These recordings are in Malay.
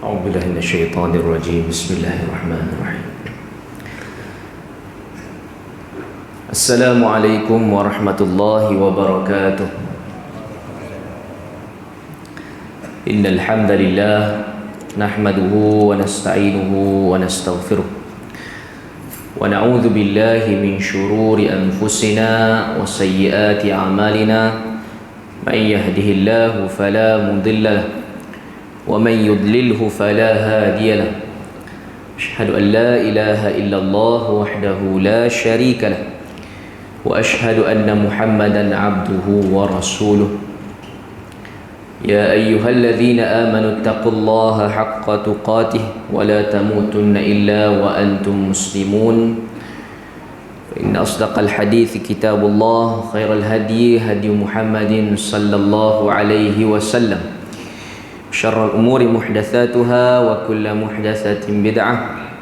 أعوذ بالله من الشيطان الرجيم. بسم الله الرحمن الرحيم. السلام عليكم ورحمة الله وبركاته. إن الحمد لله نحمده ونستعينه ونستغفره ونعوذ بالله من شرور أنفسنا وسيئات أعمالنا. من يهده الله فلا مضل له ومن يضلله فلا هادي له. أشهد أن لا إله إلا الله وحده لا شريك له وأشهد أن محمدا عبده ورسوله. يا أيها الذين آمنوا اتقوا الله حق تقاته ولا تموتن إلا وأنتم مسلمون. إن أصدق الحديث كتاب الله، خير الهدي هدي محمد صلى الله عليه وسلم. شر الأمور محدثاتها وكل محدثة بدعة،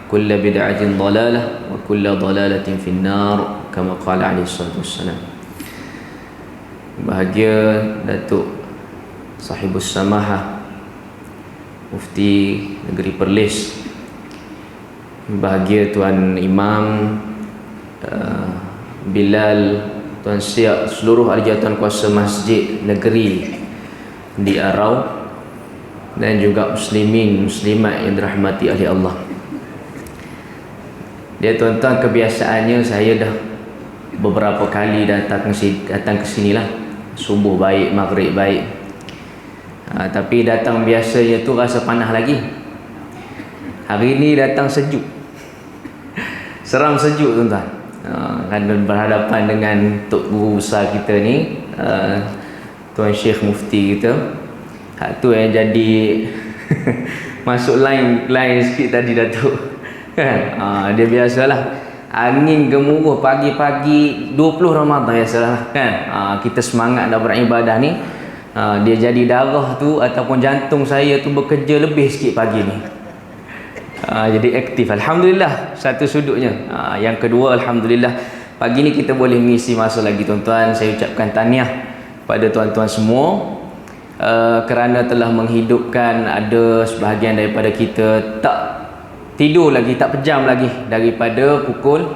كل بدعة ضلالة وكل ضلالة في النار كما قال عليه الصلاة والسلام. Bahagia Datuk Sahibus Samahah Mufti Negeri Perlis, bahagia Tuan Imam Bilal, Tuan Siak, seluruh arjatan kuasa Masjid Negeri di Arau, dan juga muslimin muslimat yang dirahmati oleh Allah. Dia tuan-tuan, kebiasaannya saya dah beberapa kali datang ke sini lah. Subuh baik, maghrib baik. Tapi datang biasanya tu rasa panas lagi. Hari ni datang sejuk. Seram sejuk tuan-tuan. Kerana berhadapan dengan Tok Guru besar kita ni, Tuan Syekh Mufti kita. Hak tu yang jadi masuk line sikit tadi Datuk. Kan? Dia biasalah angin gemuruh pagi-pagi 20 Ramadan biasalah kan. Kita semangat dah beribadah ni. Dia jadi darah tu ataupun jantung saya tu bekerja lebih sikit pagi ni. Jadi aktif. Alhamdulillah, satu sudutnya. Yang kedua, Alhamdulillah, pagi ni kita boleh mengisi masa lagi tuan-tuan. Saya ucapkan tahniah pada tuan-tuan semua kerana telah menghidupkan ada sebahagian daripada kita tak tidur lagi, tak pejam lagi daripada pukul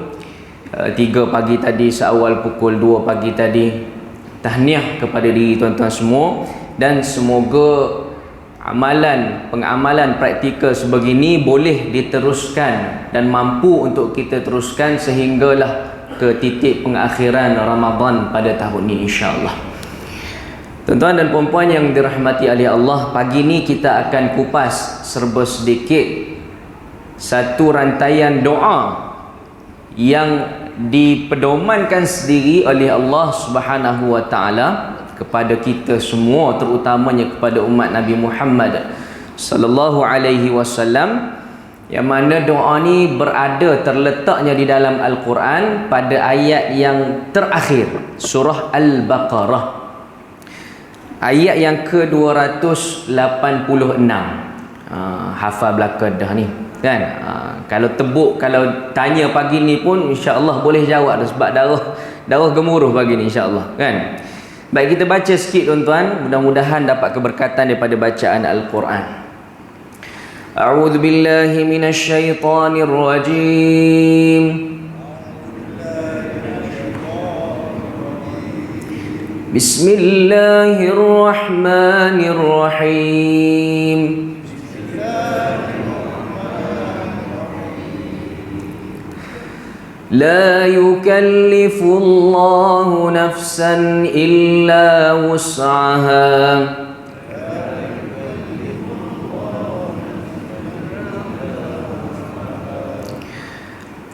3 pagi tadi, seawal pukul 2 pagi tadi. Tahniah kepada diri tuan-tuan semua, dan semoga pengamalan praktikal sebegini boleh diteruskan dan mampu untuk kita teruskan sehinggalah ke titik pengakhiran Ramadan pada tahun ini, insya-Allah. Tuan-tuan dan puan-puan yang dirahmati oleh Allah, pagi ni kita akan kupas serba sedikit satu rantaian doa yang dipedomankan sendiri oleh Allah Subhanahu wa taala kepada kita semua, terutamanya kepada umat Nabi Muhammad sallallahu alaihi wasallam, yang mana doa ni terletaknya di dalam Al-Quran pada ayat yang terakhir surah Al-Baqarah, ayat yang ke-286. Hafal belakang dah ni kan. Kalau tanya pagi ni pun insya-Allah boleh jawab dah, sebab darah gemuruh pagi ni insya-Allah kan. Baik, kita baca sikit tuan-tuan, mudah-mudahan dapat keberkatan daripada bacaan Al-Quran. A'udzu billahi minasy syaithanir rajim. Bismillahirrahmanirrahim. لا يكلف الله نفسا إلا وسعها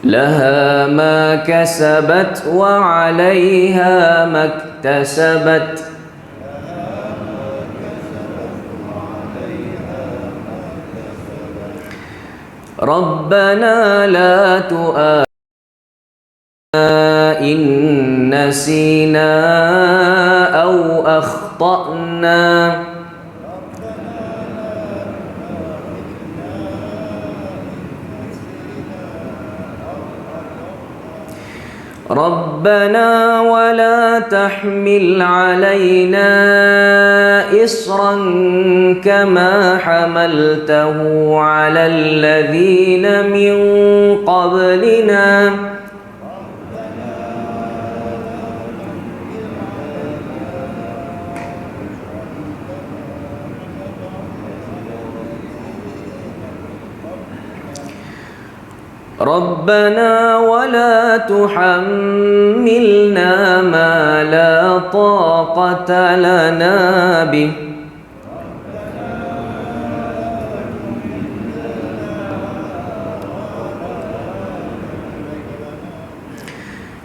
لها ما كسبت وعليها ما اكتسبت ربنا لا تؤاخذنا إن نسينا أو أخطأنا ربنا ولا تحمل علينا إصرا كما حملته على الذين من قبلنا ربنا ولا تحملنا ما لا طاقة لنا به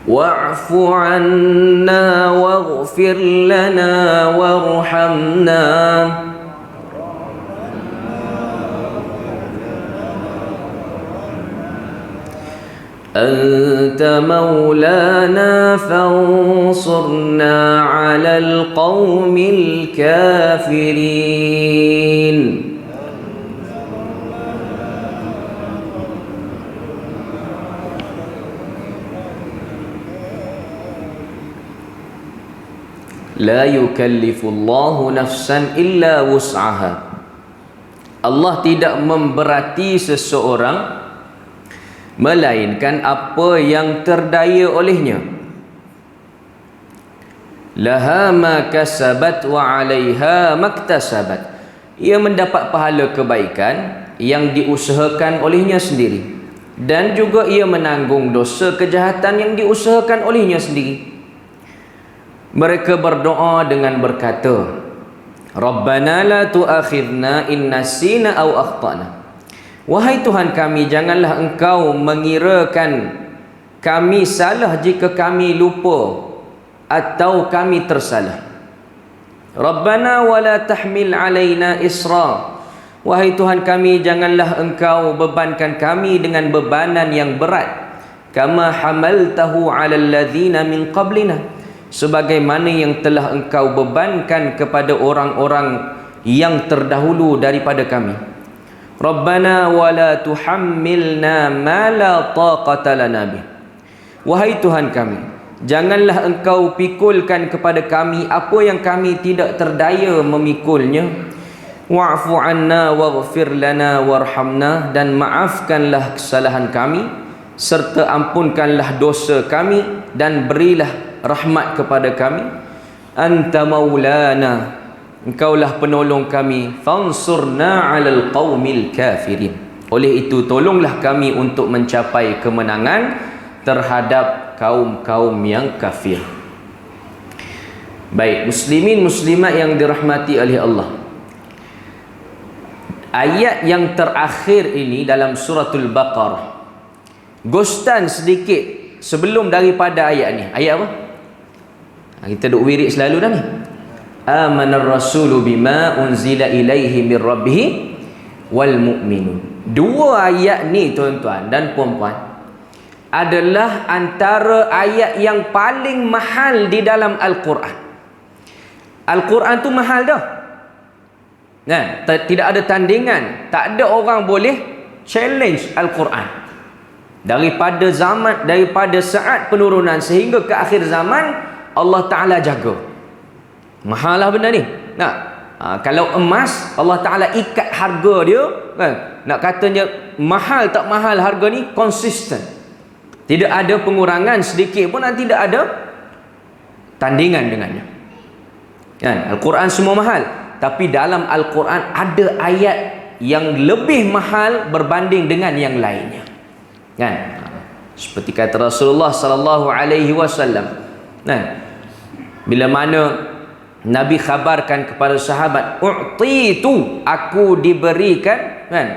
واعف عنا واغفر لنا وارحمنا أنت مولانا فانصرنا على القوم الكافرين. لا يكلف الله نفسا إلا وسعها. Allah tidak memberati seseorang melainkan apa yang terdaya olehnya. Laha ma kasabat wa 'alaiha maktasabat. Ia mendapat pahala kebaikan yang diusahakan olehnya sendiri, dan juga ia menanggung dosa kejahatan yang diusahakan olehnya sendiri. Mereka berdoa dengan berkata, Rabbana la tu'akhidna in nasina aw akhtana. Wahai Tuhan kami, janganlah Engkau mengirakan kami salah jika kami lupa atau kami tersalah. Rabbana wala tahmil alaina isra. Wahai Tuhan kami, janganlah Engkau bebankan kami dengan bebanan yang berat. Kama hamaltahu ala alladhina min qablina. Sebagaimana yang telah Engkau bebankan kepada orang-orang yang terdahulu daripada kami. Rabbana wala tuhammilna ma la taqata lana bih. Wahai Tuhan kami, janganlah Engkau pikulkan kepada kami apa yang kami tidak terdaya memikulnya. Wa'fu anna waghfir lana warhamna. Dan maafkanlah kesalahan kami serta ampunkanlah dosa kami dan berilah rahmat kepada kami. Anta maulana, Engkaulah penolong kami. Fansurna 'alal qaumil kafirin. Oleh itu tolonglah kami untuk mencapai kemenangan terhadap kaum-kaum yang kafir. Baik, muslimin muslimat yang dirahmati oleh Allah, ayat yang terakhir ini dalam suratul Baqarah, ghostan sedikit sebelum daripada ayat ni. Ayat apa? Kita duk wirid selalu dah ni. Amanar rasulu bima unzila ilaihi mir rabbih wal mu'minun. Dua ayat ni tuan-tuan dan puan-puan adalah antara ayat yang paling mahal di dalam Al-Quran. Al-Quran tu mahal dah. Nah, tidak ada tandingan, tak ada orang boleh challenge Al-Quran. Daripada saat penurunan sehingga ke akhir zaman, Allah Ta'ala jaga. Mahal lah benda ni. Kalau emas, Allah Ta'ala ikat harga dia kan? Nak katanya mahal tak mahal, harga ni konsisten, tidak ada pengurangan sedikit pun dan tidak ada tandingan dengannya kan? Al-Quran semua mahal, tapi dalam Al-Quran ada ayat yang lebih mahal berbanding dengan yang lainnya kan? Seperti kata Rasulullah sallallahu alaihi wasallam, bila mana Nabi khabarkan kepada sahabat, u'titu, aku diberikan kan,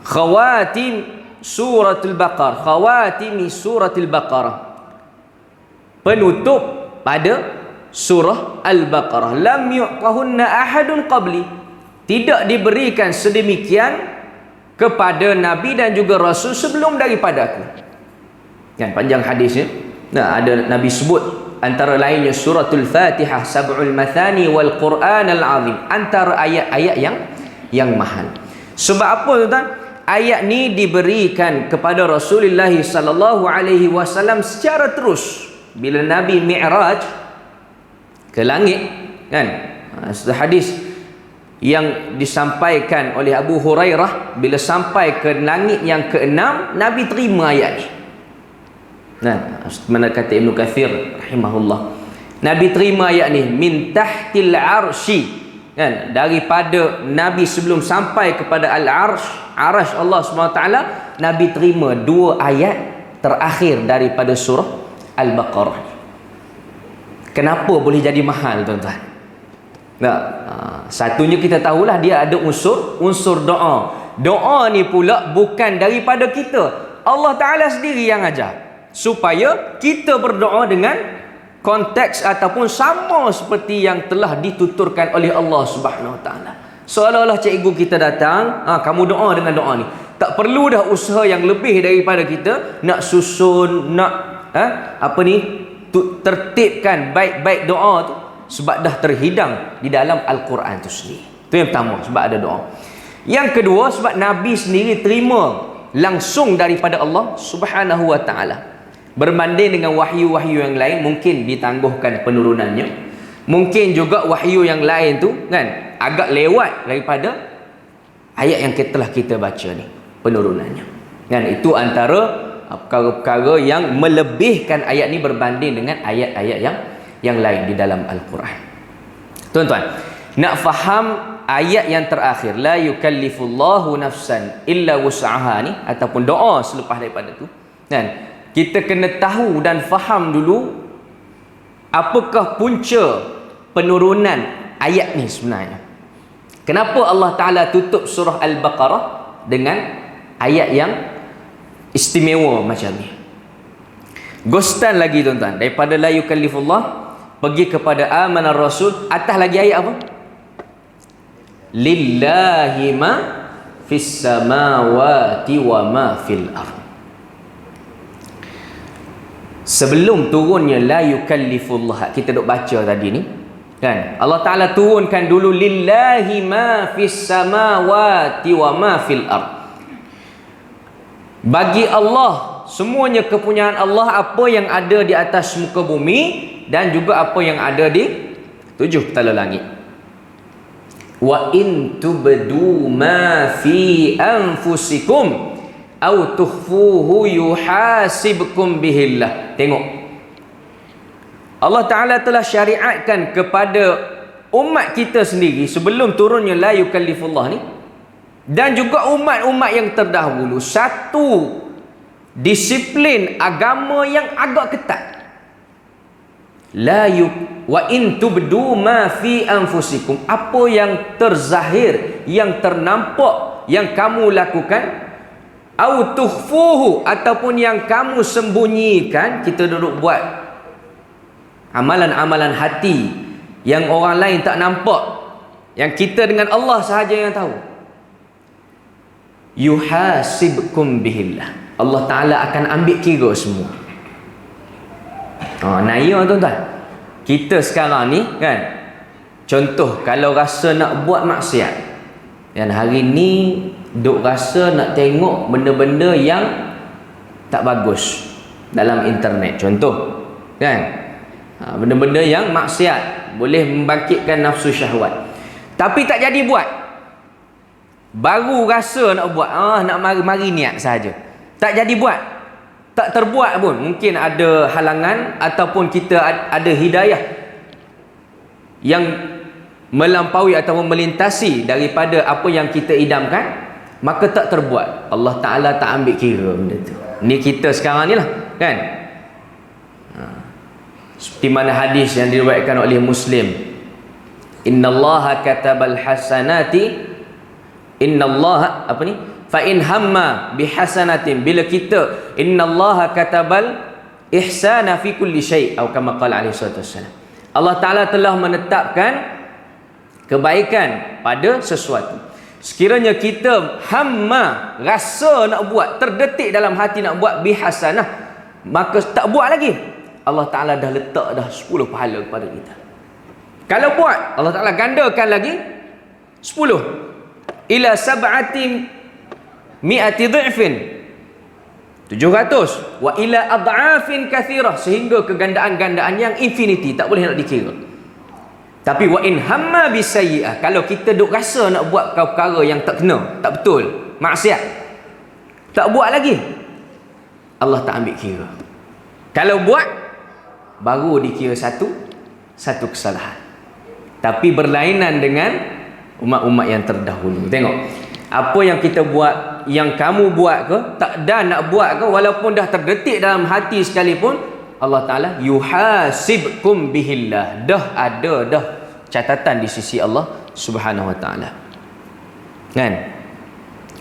khawatim suratul Baqarah, khawatimi suratul Baqarah, penutup pada surah Al-Baqarah. Lam yu'qahunna ahadun qabli, tidak diberikan sedemikian kepada Nabi dan juga Rasul sebelum daripada aku kan? Panjang hadisnya. Ada Nabi sebut antara lainnya suratul Fatihah, sab'ul mathani wal Quran al-azim, antara ayat-ayat yang mahal. Sebab apa tuan-tuan? Ayat ni diberikan kepada Rasulullah sallallahu alaihi wasallam secara terus. Bila Nabi Mi'raj ke langit kan. Hadis yang disampaikan oleh Abu Hurairah, bila sampai ke langit yang ke-6 Nabi terima ayat ni. Nah, mana kata Ibnu Katsir rahimahullah, Nabi terima ayat ni min tahtil arsy, kan, daripada Nabi sebelum sampai kepada al-arsh, arasy Allah SWT, Nabi terima 2 ayat terakhir daripada surah Al-Baqarah. Kenapa boleh jadi mahal, tuan-tuan? Nah, satunya kita tahulah dia ada unsur doa. Doa ni pula bukan daripada kita, Allah Ta'ala sendiri yang ajar supaya kita berdoa dengan konteks ataupun sama seperti yang telah dituturkan oleh Allah Subhanahu Wa Ta'ala. Seolah-olah cikgu kita datang, kamu doa dengan doa ni. Tak perlu dah usaha yang lebih daripada kita nak susun, nak tertibkan baik-baik doa tu, sebab dah terhidang di dalam Al-Quran tu sendiri. Itu yang pertama, sebab ada doa. Yang kedua, sebab Nabi sendiri terima langsung daripada Allah Subhanahu Wa Ta'ala. Berbanding dengan wahyu-wahyu yang lain, mungkin ditangguhkan penurunannya, mungkin juga wahyu yang lain tu kan agak lewat daripada ayat yang telah kita baca ni, penurunannya. Dan itu antara perkara-perkara yang melebihkan ayat ni berbanding dengan ayat-ayat yang lain di dalam Al-Quran. Tuan-tuan, nak faham ayat yang terakhir, la yukallifullahu nafsan illa wus'aha ni, ataupun doa selepas daripada tu, kan, kita kena tahu dan faham dulu apakah punca penurunan ayat ni sebenarnya. Kenapa Allah Ta'ala tutup surah Al-Baqarah dengan ayat yang istimewa macam ni? Ghostan lagi, tuan-tuan, daripada la yukallifullah pergi kepada amanar rasul, atas lagi ayat apa? Lillahi ma fis samawati wa ma fil ardh. Sebelum turunnya la yukallifullah, kita duk baca tadi ni, kan, Allah Ta'ala turunkan dulu lillahi ma fis samawati wa ma fil ardh. Bagi Allah semuanya kepunyaan Allah, apa yang ada di atas muka bumi dan juga apa yang ada di 7 petala langit. Wa in tubdu ma fi anfusikum aw tukhfuhu yuhasibkum bihillah. Tengok, Allah Ta'ala telah syariatkan kepada umat kita sendiri sebelum turunnya la yukallifullah ni, dan juga umat-umat yang terdahulu, satu disiplin agama yang agak ketat. Wa in tubdu ma fi anfusikum, apa yang terzahir, yang ternampak, yang kamu lakukan, au tukhfuhu, ataupun yang kamu sembunyikan. Kita duduk buat amalan-amalan hati yang orang lain tak nampak, yang kita dengan Allah sahaja yang tahu. Yuhasibkum bihillah, Allah Ta'ala akan ambil kira semua. Naya, tuan-tuan, kita sekarang ni kan, contoh kalau rasa nak buat maksiat, dan hari ni duk rasa nak tengok benda-benda yang tak bagus dalam internet, contoh, kan, benda-benda yang maksiat, boleh membangkitkan nafsu syahwat, tapi tak jadi buat. Baru rasa nak buat, nak mari niat saja, tak jadi buat, tak terbuat pun. Mungkin ada halangan ataupun kita ada hidayah yang melampaui ataupun melintasi daripada apa yang kita idamkan, maka tak terbuat. Allah Ta'ala tak ambil kira benda tu. Ni kita sekarang ni lah, kan. Seperti mana hadis yang diriwayatkan oleh Muslim, innallaha katabal hasanati, innallaha apa ni, fa in hamma bihasanatin, bila kita innallaha katabal ihsana fi kulli syai', atau kama qala alaihi salatu wassalam, Allah Ta'ala telah menetapkan kebaikan pada sesuatu. Sekiranya kita hamma, rasa nak buat, terdetik dalam hati nak buat, bihasanah, maka tak buat lagi, Allah Ta'ala dah letak dah 10 pahala kepada kita. Kalau buat, Allah Ta'ala gandakan lagi 10 ila sab'ati mi'ati dhi'fin, 700, wa ila ad'afin kathirah, sehingga kegandaan-gandaan yang infinity, tak boleh nak dikira. Tapi wa in hamma bisayyi'ah, kalau kita duk rasa nak buat perkara yang tak kena, tak betul, maksiat, tak buat lagi, Allah tak ambil kira. Kalau buat, baru dikira satu kesalahan. Tapi berlainan dengan umat-umat yang terdahulu. Tengok, apa yang kita buat, yang kamu buat ke, tak dah nak buat ke, walaupun dah terdetik dalam hati sekalipun, Allah Ta'ala yuhasibkum bihillah, dah ada dah catatan di sisi Allah Subhanahu Wa Ta'ala. Kan?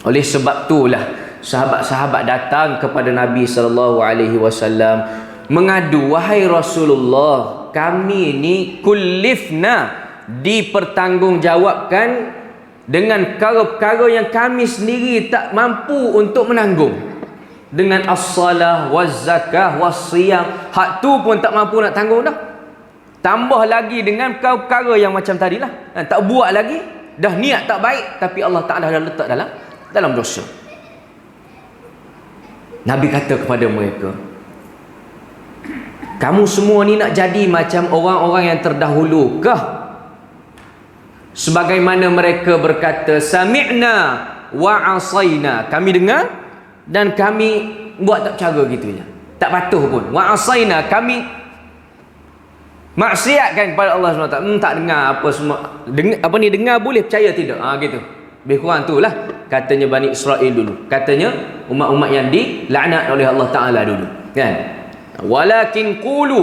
Oleh sebab itulah sahabat-sahabat datang kepada Nabi SAW mengadu, wahai Rasulullah, kami ni kullifna, dipertanggungjawabkan dengan perkara-perkara yang kami sendiri tak mampu untuk menanggung. Dengan as-salah, waz-zakah, was-siyam, hak tu pun tak mampu nak tanggung dah. Tambah lagi dengan perkara-perkara yang macam tadilah. Tak buat lagi, dah niat tak baik, tapi Allah Ta'ala dah letak dalam dosa. Nabi kata kepada mereka, kamu semua ni nak jadi macam orang-orang yang terdahulu kah? Sebagaimana mereka berkata, sami'na wa asaina, kami dengar dan kami buat tak cara gitu je, tak patuh pun. Wa asaina, kami maksiatkan kepada Allah SWT. Tak dengar apa semua. Dengar boleh, percaya tidak? Gitu. Lebih kurang tu lah katanya Bani Israel dulu. Katanya umat-umat yang dilaknat oleh Allah Ta'ala dulu. Kan? Walakin qulu,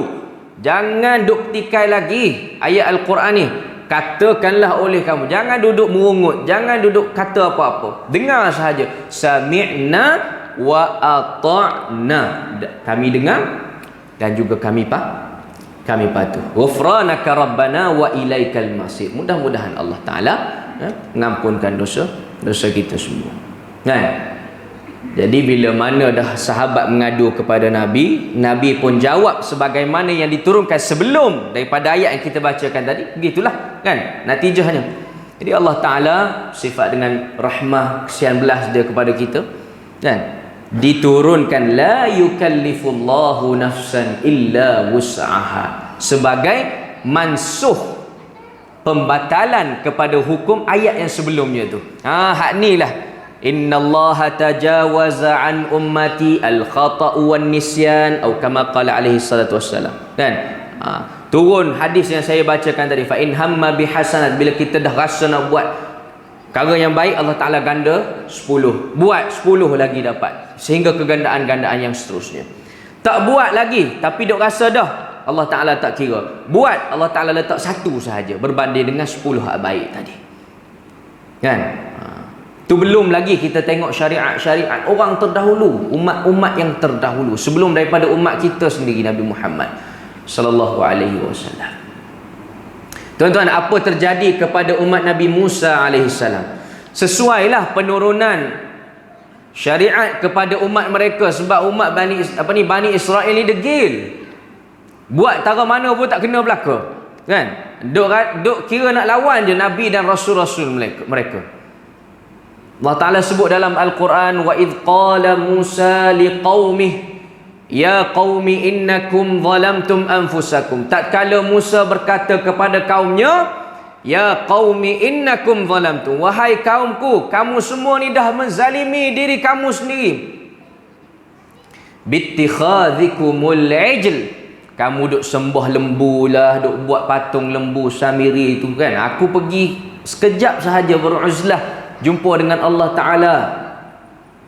jangan duk tikai lagi ayat Al-Quran ni. Katakanlah oleh kamu, jangan duduk merungut, jangan duduk kata apa-apa, dengar sahaja. Sami'na wa ata'na, kami dengar dan juga kami patuh. Ghufranaka rabbana wa ilaikal masir. Mudah-mudahan Allah Ta'ala mengampunkan dosa kita semua. Kan? Jadi bila mana dah sahabat mengadu kepada Nabi, Nabi pun jawab sebagaimana yang diturunkan sebelum daripada ayat yang kita bacakan tadi. Begitulah kan natijahnya. Jadi Allah Ta'ala sifat dengan rahmah, kesian belas dia kepada kita, kan, diturunkan la yukallifullahu nafsan illa wus'aha, sebagai mansuh, pembatalan kepada hukum ayat yang sebelumnya tu. Hak ni lah, innallaha tajawaza an ummati al-khata'u wan nisyan, atau kama qala alaihi salatu wassalam. Kan? Turun hadis yang saya bacakan tadi, fa in hamma bihasanat, bila kita dah rasa nak buat perkara yang baik, Allah Ta'ala ganda 10, buat 10 lagi dapat, sehingga kegandaan-gandaan yang seterusnya. Tak buat lagi tapi duk rasa dah, Allah Ta'ala tak kira. Buat, Allah Ta'ala letak 1 sahaja berbanding dengan 10 hak baik tadi. Kan? Tu belum lagi kita tengok syariat-syariat orang terdahulu, umat-umat yang terdahulu sebelum daripada umat kita sendiri, Nabi Muhammad sallallahu alaihi wasallam. Tuan-tuan, apa terjadi kepada umat Nabi Musa alaihi salam? Sesuailah penurunan syariat kepada umat mereka, sebab umat Bani Israel ni degil. Buat tara mana pun tak kena belaka. Kan? Duk kira nak lawan je Nabi dan Rasul-Rasul mereka. Allah Ta'ala sebut dalam Al-Quran, wa idh qala Musa liqaumih ya qaumi innakum zalamtum anfusakum. Tatkala Musa berkata kepada kaumnya, ya qaumi innakum zalamtum, wahai kaumku, kamu semua ni dah menzalimi diri kamu sendiri, bittikhadhikumul ijl, kamu duk sembah lembu lah, duk buat patung lembu Samiri tu kan. Aku pergi sekejap sahaja beruzlah, jumpa dengan Allah Ta'ala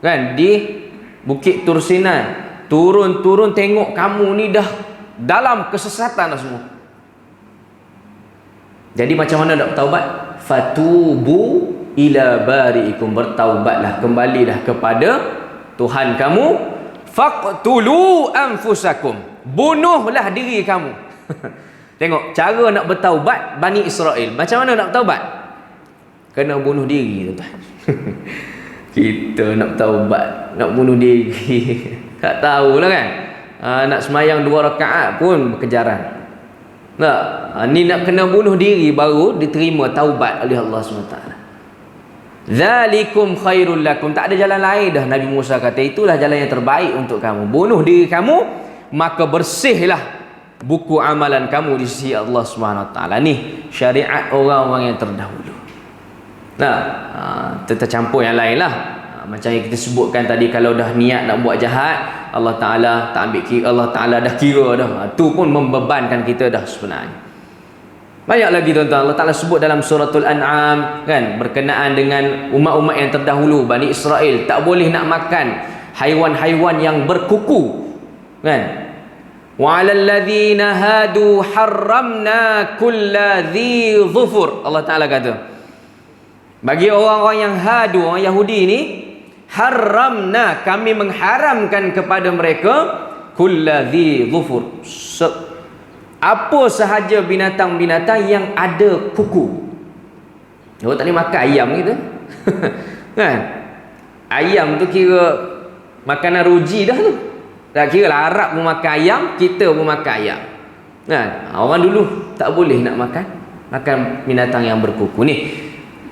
kan di Bukit Tursinai, turun tengok kamu ni dah dalam kesesatan dah semua. Jadi macam mana nak bertaubat? Fatubu ila bari'ikum, bertaubatlah, kembalilah kepada Tuhan kamu. Faqtulu anfusakum, bunuhlah diri kamu. Tengok cara nak bertaubat Bani Israel. Macam mana nak bertaubat? Kena bunuh diri, tuan-tuan. Kita nak taubat, nak bunuh diri, tak tahulah kan. Nak semayang 2 rakaat pun berkejaran. Ni nak kena bunuh diri baru diterima taubat oleh Allah SWT. Zalikum khairul lakum, tak ada jalan lain dah. Nabi Musa kata itulah jalan yang terbaik untuk kamu. Bunuh diri kamu, maka bersihlah buku amalan kamu di sisi Allah Subhanahu Wa Taala. Ni syariat orang-orang yang terdahulu. Nah, tercampur yang lain lah. Macam yang kita sebutkan tadi, kalau dah niat nak buat jahat, Allah Ta'ala tak ambil kira, Allah Ta'ala dah kira dah. Itu pun membebankan kita dah sebenarnya. Banyak lagi tuan-tuan, Allah Ta'ala sebut dalam suratul An'am kan, berkenaan dengan umat-umat yang terdahulu, Bani Israel, tak boleh nak makan haiwan-haiwan yang berkuku kan. Wa 'alal ladzina hadu harramna kulla dzi dhufur. Allah Ta'ala kata, bagi orang-orang yang hadu, orang Yahudi ni, haramna, kami mengharamkan kepada mereka kulla dzi dhufur, apa sahaja binatang-binatang yang ada kuku. Orang tak boleh makan ayam gitu. Kan? Ayam tu kira makanan ruji dah tu. Tak kira lah Arab pun makan ayam, kita pun makan ayam. Kan? Orang dulu tak boleh nak makan binatang yang berkuku ni.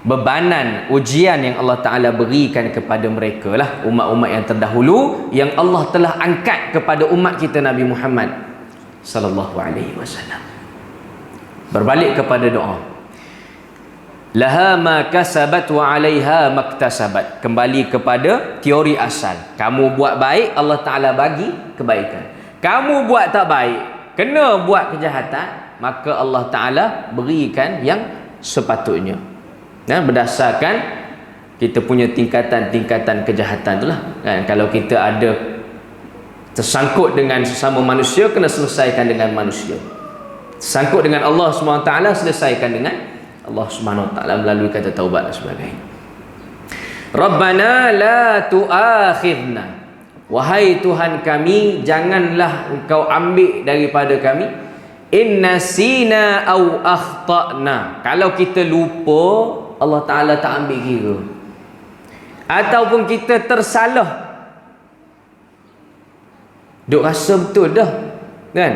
Bebanan ujian yang Allah Ta'ala berikan kepada mereka lah, umat-umat yang terdahulu, yang Allah telah angkat kepada umat kita Nabi Muhammad sallallahu alaihi wasallam. Berbalik kepada doa, laha ma kasabat wa 'alaiha maktasabat. Kembali kepada teori asal. Kamu buat baik, Allah Ta'ala bagi kebaikan. Kamu buat tak baik, kena buat kejahatan, maka Allah Ta'ala berikan yang sepatutnya. Nah, berdasarkan kita punya tingkatan-tingkatan kejahatan itulah kan. Kalau kita ada tersangkut dengan sesama manusia, kena selesaikan dengan manusia. Tersangkut dengan Allah SWT, selesaikan dengan Allah SWT melalui kata taubat dan sebagainya. Rabbana la tu'akhidna, wahai Tuhan kami, janganlah engkau ambil daripada kami, inna sina au akhtana, kalau kita lupa, Allah Ta'ala tak ambil kira, ataupun kita tersalah, duk rasa betul dah kan,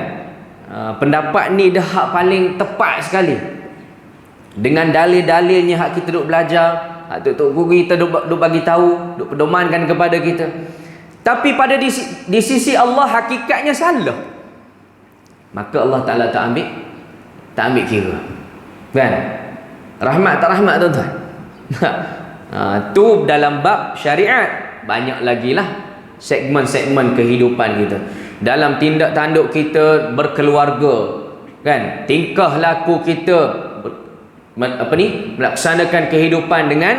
pendapat ni dah hak paling tepat sekali, dengan dalil-dalilnya hak kita duk belajar, hak tok guru kita duk bagi tahu, duk pedomankan kepada kita, tapi pada di sisi Allah hakikatnya salah, maka Allah Ta'ala tak ambil kira kan. Rahmat tak rahmat tuan-tuan? Tu dalam bab syariat. Banyak lagi lah segmen-segmen kehidupan kita, dalam tindak tanduk kita berkeluarga kan, tingkah laku kita melaksanakan kehidupan dengan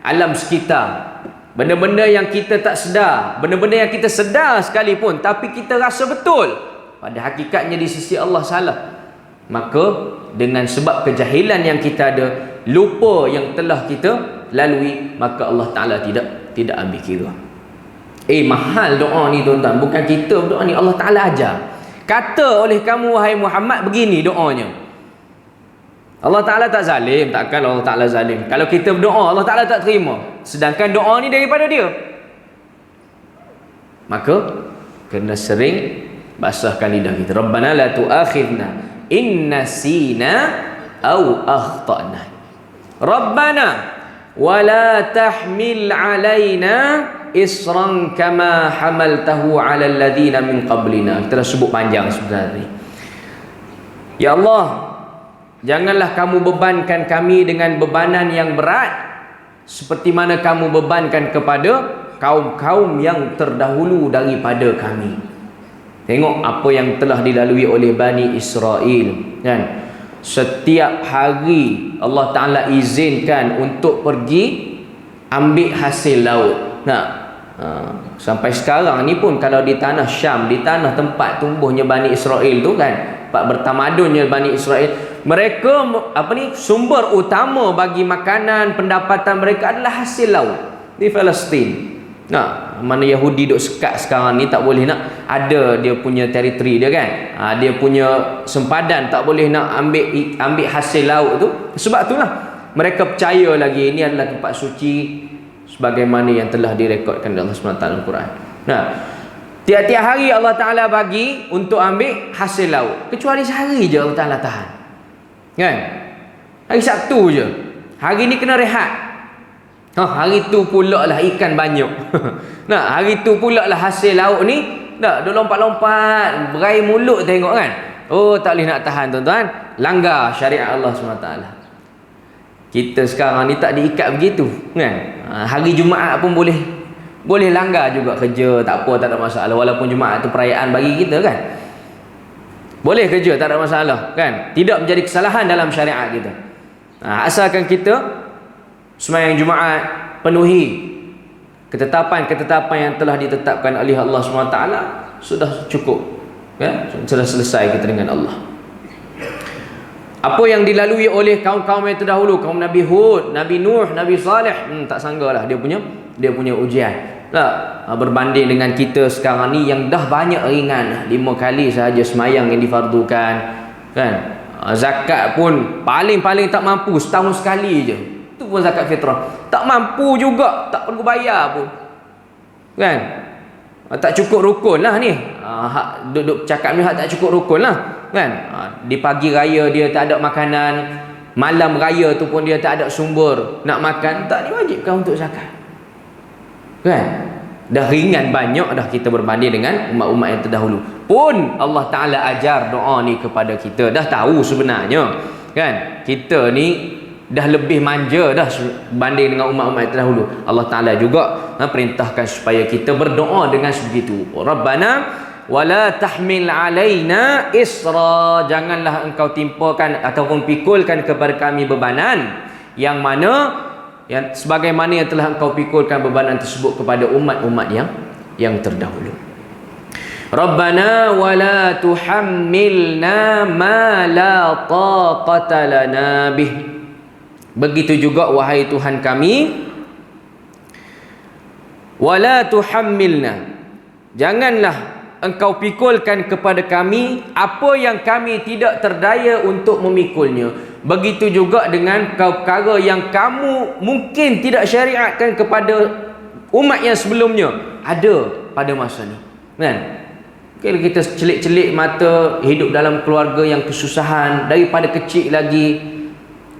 alam sekitar, benda-benda yang kita tak sedar, benda-benda yang kita sedar sekalipun tapi kita rasa betul, pada hakikatnya di sisi Allah salah, maka dengan sebab kejahilan yang kita ada, lupa yang telah kita lalui, maka Allah Ta'ala tidak ambil kira. Mahal doa ni tuan-tuan, bukan kita berdoa ni, Allah Ta'ala ajar. Kata oleh kamu wahai Muhammad, begini doanya. Allah Ta'ala tak zalim, takkan Allah Ta'ala zalim. Kalau kita berdoa, Allah Ta'ala tak terima, sedangkan doa ni daripada dia, maka kena sering basahkan lidah kita. Rabbana la tu'akhidna inna sina au akhtana. Rabbana wa la tahmil alaina isran kama hamaltahu ala alladhina min qablina. Kita dah sebut panjang sebenarnya. Ya Allah, janganlah kamu bebankan kami dengan bebanan yang berat seperti mana kamu bebankan kepada kaum-kaum yang terdahulu daripada kami. Tengok apa yang telah dilalui oleh Bani Israel kan. Setiap hari Allah Ta'ala izinkan untuk pergi ambil hasil laut. Sampai sekarang ni pun kalau di tanah Syam, di tanah tempat tumbuhnya Bani Israel tu kan, tempat bertamadunnya Bani Israel, mereka sumber utama bagi makanan, pendapatan mereka adalah hasil laut di Palestin. Mana Yahudi duk sekat sekarang ni, tak boleh nak ada dia punya teritori dia kan, dia punya sempadan, tak boleh nak ambil hasil laut tu. Sebab itulah mereka percaya lagi ini adalah tempat suci sebagaimana yang telah direkodkan dalam SWT Al-Quran. Tiap-tiap hari Allah Ta'ala bagi untuk ambil hasil laut, kecuali sehari je Allah Ta'ala tahan kan, hari Sabtu je, hari ni kena rehat. Hari tu pula lah ikan banyak. Hari tu pula lah hasil laut ni dah lompat-lompat berair mulut tengok kan. Oh, tak boleh nak tahan tuan-tuan. Langgar syariat Allah SWT. Kita sekarang ni tak diikat begitu kan. Hari Jumaat pun boleh langgar juga kerja, tak apa, tak ada masalah. Walaupun Jumaat tu perayaan bagi kita kan. Boleh kerja, tak ada masalah kan. Tidak menjadi kesalahan dalam syariat kita. Asalkan kita sembahyang Jumaat penuhi ketetapan-ketetapan yang telah ditetapkan oleh Allah SWT, sudah cukup ya? Sudah selesai kita dengan Allah. Apa yang dilalui oleh kaum-kaum yang terdahulu, kaum Nabi Hud, Nabi Nuh, Nabi Saleh, tak sanggalah dia punya ujian tak? Berbanding dengan kita sekarang ni yang dah banyak ringan, 5 kali sahaja semayang yang difardukan kan. Zakat pun paling-paling tak mampu setahun sekali je. Itu pun zakat fitrah tak mampu juga, tak perlu bayar pun kan. Tak cukup rukun lah ni. Duduk cakap ni tak cukup rukun lah kan. Di pagi raya dia tak ada makanan, malam raya tu pun dia tak ada sumber nak makan, tak diwajibkan untuk zakat kan. Dah ringan banyak dah kita berbanding dengan umat-umat yang terdahulu. Pun Allah Ta'ala ajar doa ni kepada kita. Dah tahu sebenarnya kan, kita ni dah lebih manja dah banding dengan umat-umat yang terdahulu. Allah Ta'ala juga perintahkan supaya kita berdoa dengan sebegitu. Rabbana wala tahmil alaina isra, janganlah engkau timpakan ataupun pikulkan kepada kami bebanan yang sebagaimana yang telah engkau pikulkan bebanan tersebut kepada umat-umat yang terdahulu. Rabbana wala tuhammilna ma la taqata lana bih. Begitu juga wahai Tuhan kami, wala tuhammilna, janganlah engkau pikulkan kepada kami apa yang kami tidak terdaya untuk memikulnya. Begitu juga dengan perkara yang kamu mungkin tidak syariatkan kepada umat yang sebelumnya, ada pada masa ni kan. Kalau kita celik-celik mata hidup dalam keluarga yang kesusahan, daripada kecil lagi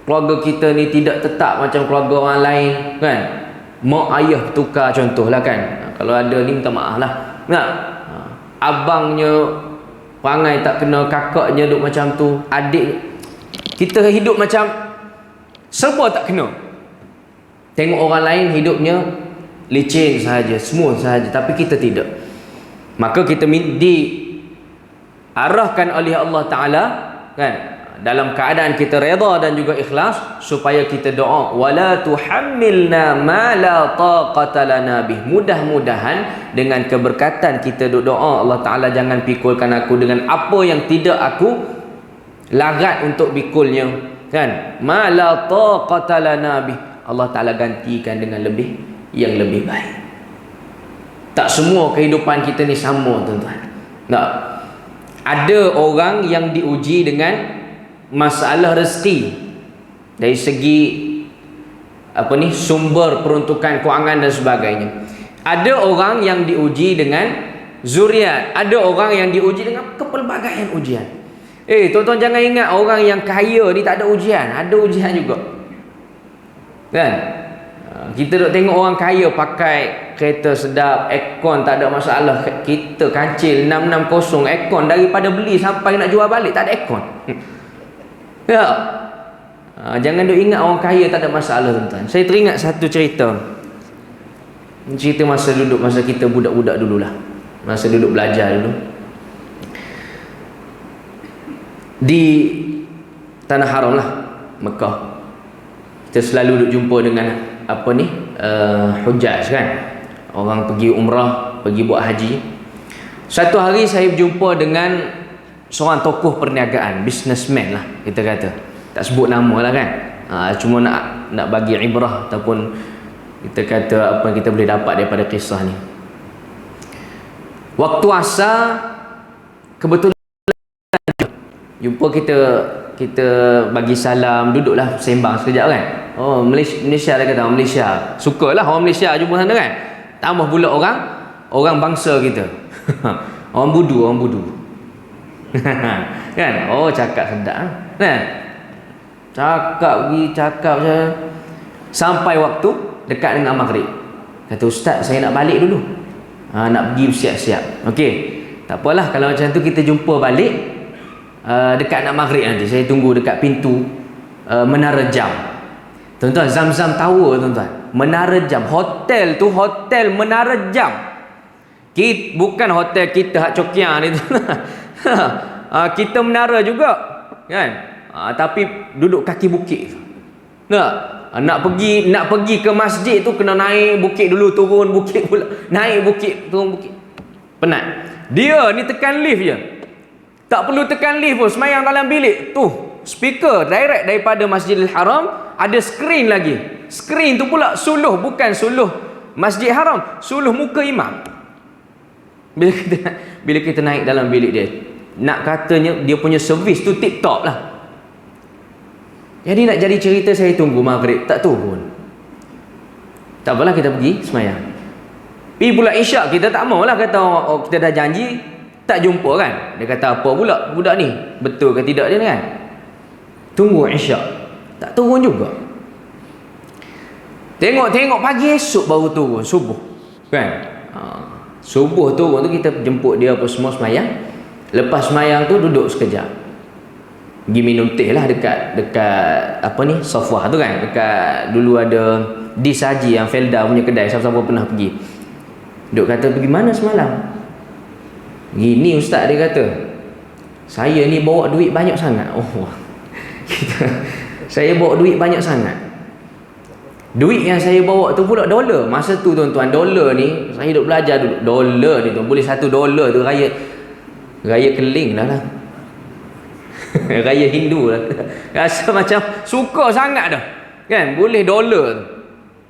keluarga kita ni tidak tetap macam keluarga orang lain kan. Mak ayah tukar contohlah kan. Kalau ada ni minta maaf lah nah. Abangnya perangai tak kena, kakaknya duduk macam tu, adik kita hidup macam serba tak kena. Tengok orang lain hidupnya licin sahaja, smooth sahaja, tapi kita tidak. Maka kita diarahkan oleh Allah Ta'ala kan, dalam keadaan kita redha dan juga ikhlas, supaya kita doa wala tuhammilna ma la taqata lana bih. Mudah-mudahan dengan keberkatan kita doa Allah Ta'ala jangan pikulkan aku dengan apa yang tidak aku larat untuk pikulnya kan. Ma la taqata lana bih, Allah Ta'ala gantikan dengan yang lebih baik. Tak semua kehidupan kita ni sama tuan-tuan. Tak. Ada orang yang diuji dengan masalah rezeki dari segi sumber peruntukan kewangan dan sebagainya. Ada orang yang diuji dengan zuriat, ada orang yang diuji dengan kepelbagaian ujian. Tuan-tuan jangan ingat orang yang kaya ni tak ada ujian, ada ujian juga kan. Kita duk tengok orang kaya pakai kereta sedap, aircon tak ada masalah. Kita kancil 660 aircon, daripada beli sampai nak jual balik tak ada aircon. Ya. Jangan duk ingat orang kaya tak ada masalah tuan-tuan. Saya teringat satu cerita. Cerita masa kita budak-budak dululah. Masa duduk belajar dulu. Di Tanah Haram lah, Mekah. Kita selalu duk jumpa dengan hujjaj kan. Orang pergi umrah, pergi buat haji. Satu hari saya berjumpa dengan seorang tokoh perniagaan, businessman lah kita kata. Tak sebut nama lah kan. Cuma nak bagi ibrah ataupun kita kata apa yang kita boleh dapat daripada kisah ni. Waktu asar kebetulan jumpa, kita bagi salam, duduklah sembang sekejap kan. Oh, Malaysia dia kata, Malaysia. Sukalah orang Malaysia jumpa sana kan. Tambah pula orang bangsa kita. Orang budu. Kan? Oh, cakap sedap kan? Cakap je. Sampai waktu dekat dengan maghrib. Kata ustaz, saya nak balik dulu. Nak pergi siap-siap. Okey. Tak apalah kalau macam tu kita jumpa balik. dekat nak maghrib nanti saya tunggu dekat pintu Menara Jam. Tuan-tuan, Zam-Zam Tower tuan-tuan. Menara Jam. Hotel tu hotel Menara Jam. Bukan hotel kita hak Cokia ni tu. Kita menara juga kan. Tapi duduk kaki bukit. Nak pergi ke masjid tu kena naik bukit dulu, turun bukit pula. Naik bukit, turun bukit. Penat. Dia ni tekan lift je. Tak perlu tekan lift pun, semayang dalam bilik. Tu, speaker direct daripada Masjidil Haram, ada skrin lagi. Skrin tu pula suluh, bukan suluh Masjid Haram, suluh muka imam. Bila kita naik dalam bilik dia, nak katanya dia punya servis tu tip top lah. Jadi nak jadi cerita saya tunggu maghrib, tak turun. Tak apalah, kita pergi semayang. Pergi pula isyak, kita tak maulah kata kita dah janji, tak jumpa kan. Dia kata apa pula budak ni, betul ke tidak dia ni kan. Tunggu isyak, tak turun juga. Tengok pagi esok baru turun, subuh kan. Subuh turun tu kita jemput dia apa semua semayang. Lepas semayang tu duduk sekejap, pergi minum teh lah dekat apa ni, Safwah tu kan. Dekat dulu ada Disaji yang Felda punya kedai, siapa-siapa pernah pergi. Duk kata pergi mana semalam? Gini ustaz, dia kata, saya ni bawa duit banyak sangat. Saya bawa duit banyak sangat. Duit yang saya bawa tu pula dolar. Masa tu tuan-tuan, dolar ni saya duk belajar dulu. Dolar ni tu boleh $1 tu raya keling dah lah. Raya Hindu lah. Rasa macam suka sangat dah kan, boleh dolar tu.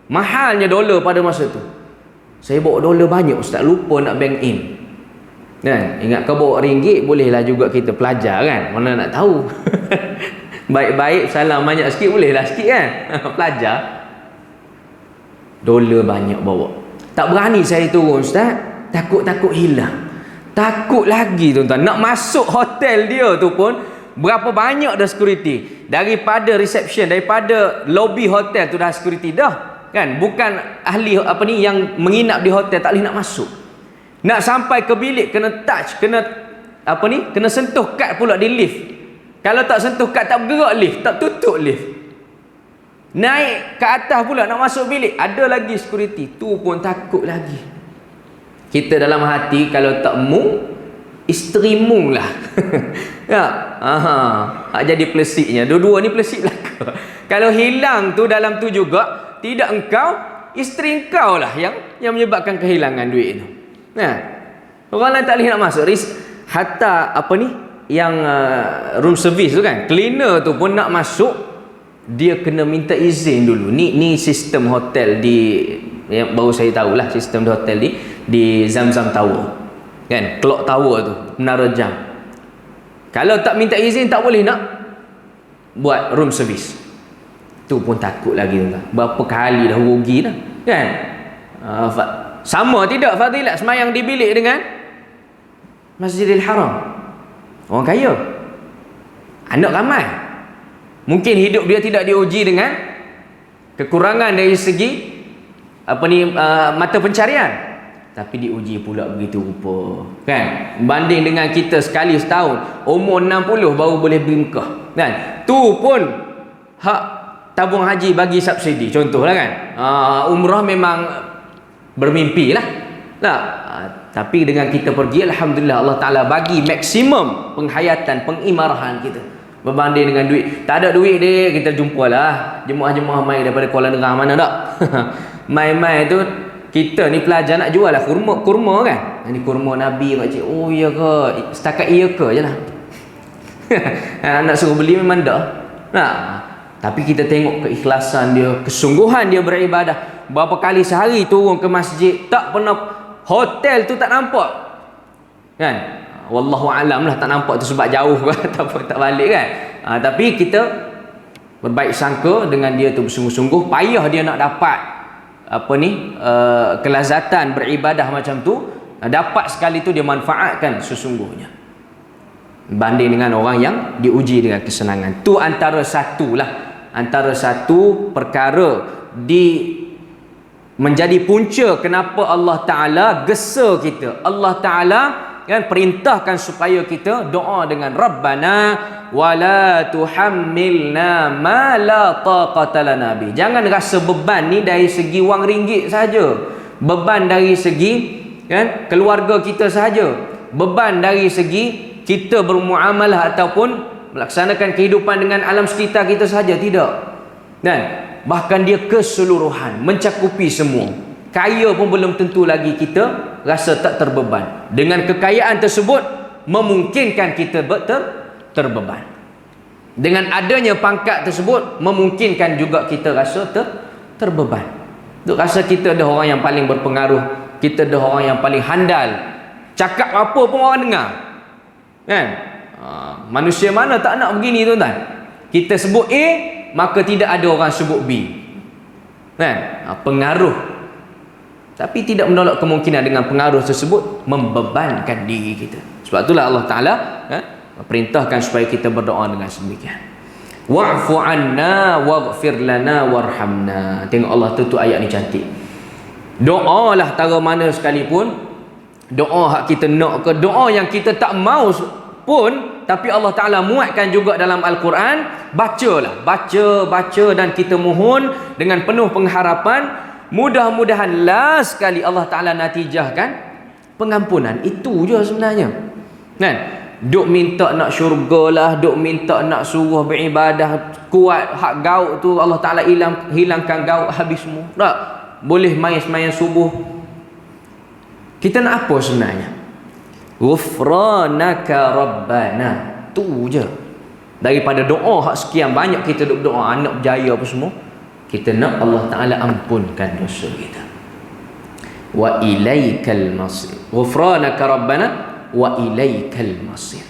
Mahalnya dolar pada masa tu. Saya bawa dolar banyak ustaz, lupa nak bank in kan. Ingat kau bawa ringgit, bolehlah juga kita pelajar kan, mana nak tahu. Baik-baik salam banyak sikit, bolehlah sikit kan. Pelajar. Dolar banyak bawa. Tak berani saya turun ustaz, takut hilang. Takut lagi tuan-tuan, nak masuk hotel dia tu pun berapa banyak dah security. Daripada reception, daripada lobby hotel tu dah security dah kan. Bukan ahli apa ni yang menginap di hotel tak boleh nak masuk. Nak sampai ke bilik kena touch, kena apa ni, kena sentuh kad pula di lift. Kalau tak sentuh kad tak bergerak lift, tak tutup lift. Naik ke atas pula nak masuk bilik, ada lagi security. Tu pun takut lagi. Kita dalam hati kalau tak mung, isteri mung lah. Ya. Jadi plesiknya. Dua-dua ni plesik belaka. Kalau hilang tu dalam tu juga, tidak engkau, isteri engkau lah yang menyebabkan kehilangan duit tu. Nah, orang lain tak boleh nak masuk. Hatta apa ni, yang room service tu kan, cleaner tu pun nak masuk, dia kena minta izin dulu. Ni sistem hotel di, yang baru saya tahulah sistem di hotel di Zam-Zam Tower kan, Clock Tower tu, Menara Jam. Kalau tak minta izin tak boleh nak buat room service. Tu pun takut lagi tuan. Berapa kali dah rugi dah kan. Sama tidak fadilat semayang di bilik dengan Masjidil Haram? Orang kaya, anak ramai, mungkin hidup dia tidak diuji dengan kekurangan dari segi apa ni, mata pencarian, tapi diuji pula begitu rupa kan. Banding dengan kita sekali setahun umur 60 baru boleh bingkah kan. Tu pun hak tabung haji bagi subsidi contohlah kan. Umrah memang bermimpi lah. Tapi dengan kita pergi, alhamdulillah Allah Ta'ala bagi maksimum penghayatan, pengimarahan kita berbanding dengan duit. Tak ada duit dia, kita jumpalah jemaah-jemaah mai daripada Kuala Nerang mana tak. Mai-mai tu kita ni pelajar nak jual lah kurma kan. Ini kurma Nabi makcik. Oh iya ke, setakat iya ke je lah. Nak suruh beli memang tak. Tapi kita tengok keikhlasan dia, kesungguhan dia beribadah. Berapa kali sehari turun ke masjid, tak pernah, hotel tu tak nampak kan. Wallahu alam lah, tak nampak tu sebab jauh tak balik kan. Tapi kita berbaik sangka dengan dia tu, bersungguh-sungguh payah dia nak dapat apa ni, kelazatan beribadah macam tu. Dapat sekali tu dia manfaatkan sesungguhnya, banding dengan orang yang diuji dengan kesenangan. Tu antara satu perkara menjadi punca kenapa Allah Ta'ala gesa kita. Allah Ta'ala kan, perintahkan supaya kita doa dengan Rabbana wala tuhammilna ma la taqata lana bih. Jangan rasa beban ni dari segi wang ringgit saja, beban dari segi kan keluarga kita sahaja, beban dari segi kita bermuamalah ataupun melaksanakan kehidupan dengan alam sekitar kita sahaja, tidak. Dan bahkan dia keseluruhan, mencakupi semua. Kaya pun belum tentu lagi kita rasa tak terbeban. Dengan kekayaan tersebut memungkinkan kita terbeban. Dengan adanya pangkat tersebut memungkinkan juga kita rasa terbeban. Untuk rasa kita ada orang yang paling berpengaruh, kita ada orang yang paling handal, cakap apa pun orang dengar, kan? Manusia mana tak nak begini, tuan-tuan? Kita sebut A, maka tidak ada orang sebut B, kan? Pengaruh. Tapi tidak menolak kemungkinan dengan pengaruh tersebut membebankan diri kita. Sebab itulah Allah Ta'ala perintahkan supaya kita berdoa dengan sedemikian. Wa'fu anna waghfir lana warhamna. Tengok Allah tu ayat ni cantik. Doalah tara mana sekalipun, doa hak kita nak ke, doa yang kita tak mau pun, tapi Allah Ta'ala muatkan juga dalam Al-Quran. Bacalah, baca dan kita mohon dengan penuh pengharapan, mudah-mudahan last sekali Allah Ta'ala natijahkan pengampunan. Itu je sebenarnya, kan? Duk minta nak syurga lah, duk minta nak suruh beribadah kuat, hak gauk tu Allah Ta'ala hilangkan gauk habis semua. Tak boleh main semayang subuh. Kita nak apa sebenarnya? Ghufranaka Rabbana. Tu je. Daripada doa hak sekian banyak kita duk doa anak berjaya apa semua, kita nak Allah Ta'ala ampunkan dosa kita. Wa ilaikal masir. Ghufranaka Rabbana wa ilaikal masir.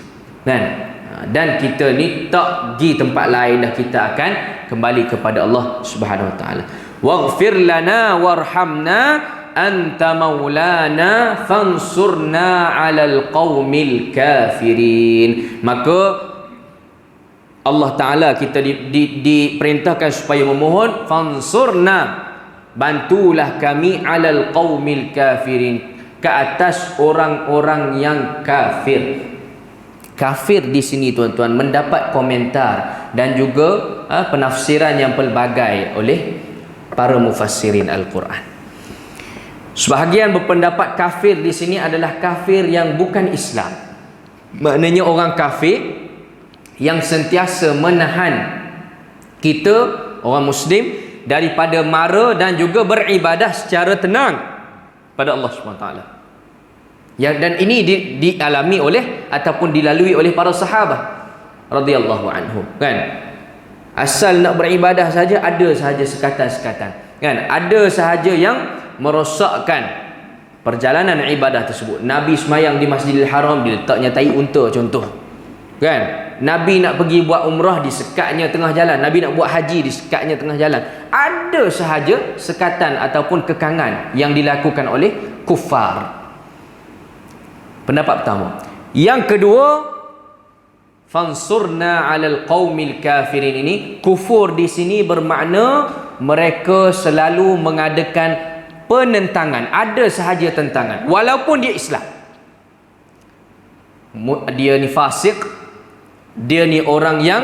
Dan kita ni tak pergi tempat lain dah, kita akan kembali kepada Allah Subhanahu wa taala. Waghfir lana warhamna anta maulana fansurna 'alal qaumil kafirin. Maka Allah Ta'ala kita diperintahkan supaya memohon fansurna, bantulah kami 'alal qaumil kafirin, ke atas orang-orang yang kafir. Kafir di sini tuan-tuan mendapat komentar dan juga penafsiran yang pelbagai oleh para mufassirin Al-Quran. Sebahagian berpendapat kafir di sini adalah kafir yang bukan Islam. Maknanya orang kafir yang sentiasa menahan kita orang Muslim daripada mara dan juga beribadah secara tenang pada Allah SWT. Dan ini dialami oleh ataupun dilalui oleh para sahabat radhiyallahu anhum, kan? Asal nak beribadah saja ada sahaja sekatan-sekatan, kan? Ada sahaja yang merosakkan perjalanan ibadah tersebut. Nabi semayang di Masjidil Haram, diletaknya tai unta contoh, kan? Nabi nak pergi buat umrah, disekatnya tengah jalan. Nabi nak buat haji, disekatnya tengah jalan. Ada sahaja sekatan ataupun kekangan yang dilakukan oleh kufar. Pendapat pertama. Yang kedua, fansurna 'alal qaumil kafirin, ini kufur di sini bermakna mereka selalu mengadakan penentangan. Ada sahaja tentangan walaupun dia Islam. Dia ni fasik, dia ni orang yang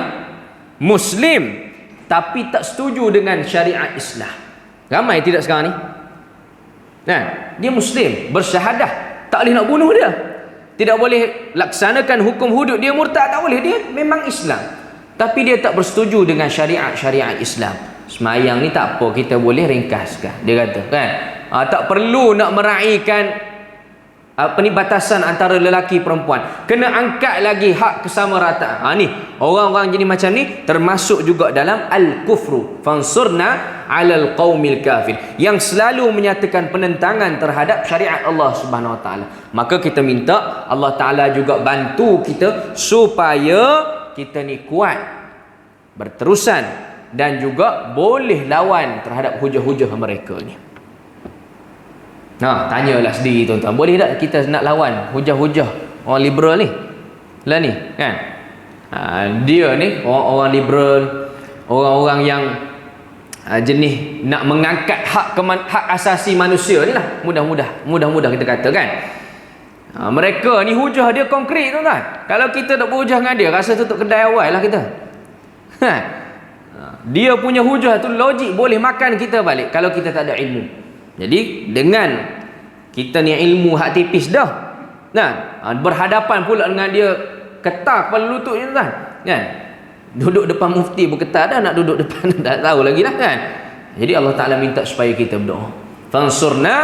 Muslim tapi tak setuju dengan syariat Islam. Ramai tidak sekarang ni? Nah, dia Muslim, bersyahadah, tak boleh nak bunuh dia, tidak boleh laksanakan hukum hudud, dia murtad, tak boleh, dia memang Islam tapi dia tak bersetuju dengan syariat Islam. Semayang ni tak apa, kita boleh ringkaskan, dia kata, kan? Tak perlu nak meraihkan batasan antara lelaki perempuan, kena angkat lagi hak kesamarataan. Ni orang-orang jadi macam ni termasuk juga dalam al-kufru, fansurna 'alal qaumil kafir, yang selalu menyatakan penentangan terhadap syariat Allah Subhanahu wa taala. Maka kita minta Allah Taala juga bantu kita supaya kita ni kuat, berterusan dan juga boleh lawan terhadap hujah-hujah mereka ni. Tanyalah sendiri tuan-tuan, boleh tak kita nak lawan hujah-hujah orang liberal ni lah ni, kan? Dia ni orang liberal, orang-orang yang jenis nak mengangkat hak asasi manusia ni lah, mudah-mudah kita kata, kan? Mereka ni hujah dia konkret tuan-tuan. Kalau kita tak berhujah dengan dia, rasa tutup kedai awal lah kita. Dia punya hujah tu logik, boleh makan kita balik kalau kita tak ada ilmu. Jadi dengan kita ni ilmu hak tipis dah, berhadapan pula dengan dia, ketar kepala lutut je tuan, kan? Duduk depan mufti berketar dah, nak duduk depan tak tahu lagi lah, kan? Jadi Allah Ta'ala minta supaya kita berdoa, fansurna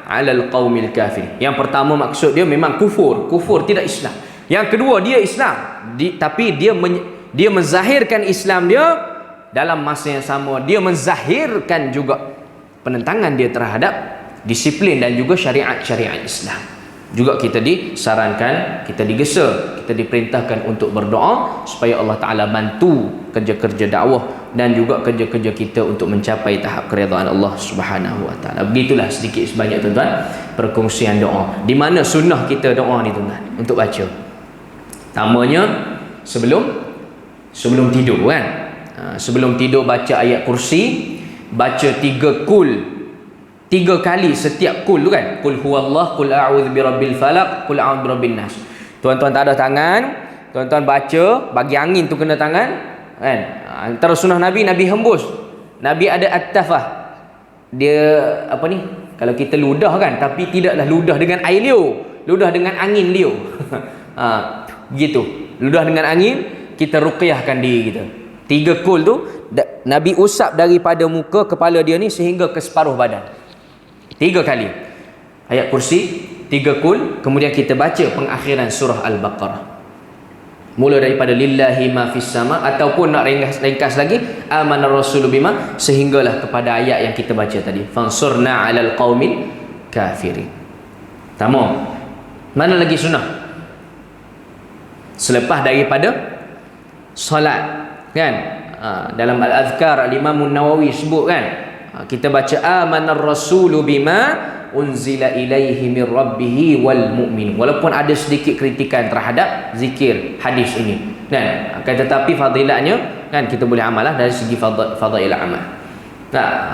alal qaumil kafir. Yang pertama maksud dia memang kufur tidak Islam. Yang kedua dia Islam, tapi dia menzahirkan Islam dia, dalam masa yang sama dia menzahirkan juga penentangan dia terhadap disiplin dan juga syariat-syariat Islam. Juga kita disarankan, kita digesa, kita diperintahkan untuk berdoa supaya Allah Ta'ala bantu kerja-kerja dakwah dan juga kerja-kerja kita untuk mencapai tahap keridhaan Allah Subhanahu Wa Ta'ala. Begitulah sedikit sebanyak tuan-tuan perkongsian doa. Di mana sunnah kita doa ni tuan-tuan untuk baca. Pertamanya sebelum tidur, kan? Sebelum tidur baca ayat kursi, baca 3 kali setiap kul tu, kan? Kul huwallah, kul a'udzu birabbil falaq, kul a'udzu birabbin nas. Tuan-tuan tak ada tangan, tuan-tuan baca, bagi angin tu kena tangan, kan? Antara sunnah Nabi hembus. Nabi ada aktafah. Dia apa ni? Kalau kita ludah, kan, tapi tidaklah ludah dengan air liur, ludah dengan angin liur. Begitu. Ludah dengan angin, kita ruqyahkan diri kita. 3 kul tu Nabi usap daripada muka kepala dia ni sehingga ke separuh badan. 3 kali ayat kursi, 3 kul, kemudian kita baca pengakhiran surah Al-Baqarah, mula daripada lillahi ma fis sama, ataupun nak ringkas lagi amanar rasulu bima, sehinggalah kepada ayat yang kita baca tadi, fansurna alal qaumil kafirin. Tamam. Mana lagi sunnah selepas daripada solat, kan? Dalam Al-Azkar Al-Imam Nawawi sebut, kan, kita baca amanar rasulu bima unzila ilaihi min rabbih wal mu'min, walaupun ada sedikit kritikan terhadap zikir hadis ini, kan, akan tetapi fadilatnya, kan, kita boleh amalah dari segi fadail amal.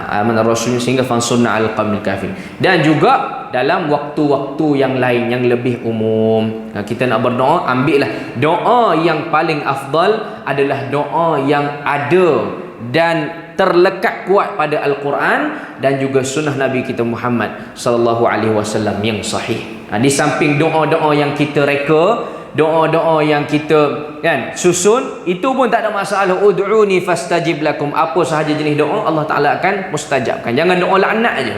Amanar rasul sehingga fansurna al qaumil kafir. Dan juga dalam waktu-waktu yang lain yang lebih umum, kita nak berdoa, ambillah doa yang paling afdal adalah doa yang ada dan terlekat kuat pada Al-Quran dan juga sunnah Nabi kita Muhammad sallallahu alaihi wasallam yang sahih. Di samping doa-doa yang kita reka, doa-doa yang kita, kan, susun, itu pun tak ada masalah. Ud'uni fastajib lakum. Apa sahaja jenis doa Allah Ta'ala akan mustajabkan. Jangan doa laknat aja,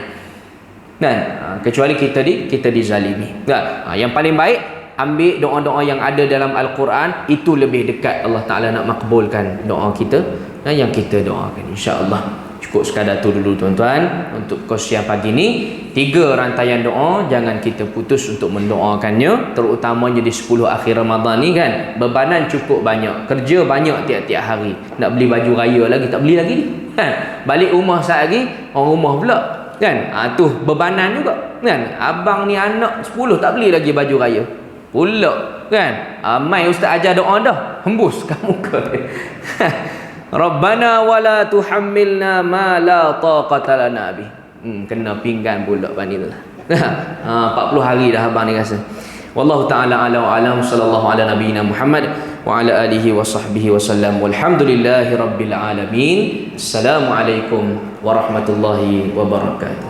kan? Kecuali kita dizalimi, kan? Yang paling baik ambil doa-doa yang ada dalam Al-Quran, itu lebih dekat Allah Ta'ala nak makbulkan doa kita dan yang kita doakan, insya-Allah. Cukup sekadar tu dulu tuan-tuan untuk kos siang pagi ni. 3 rantaian doa, jangan kita putus untuk mendoakannya, terutamanya di 10 akhir Ramadan ni, kan, bebanan cukup banyak, kerja banyak tiap-tiap hari, nak beli baju raya lagi tak beli lagi ni, kan? Balik rumah saat lagi orang rumah pula, kan? Tu bebanan juga, kan? Abang ni anak 10 tak beli lagi baju raya pula, kan? Mai ustaz ajar doa dah, hembus kat muka. Rabbana wala tuhammilna ma la taqata lana bih. Kena pinggan pula bani tu. 40 hari dah abang ni rasa. Wallahu taala ala wa alam, sallallahu ala nabiyyina Muhammad wa ala alihi wa sahbihi wasallam. Walhamdulillahirabbil alamin. Assalamualaikum warahmatullahi wabarakatuh.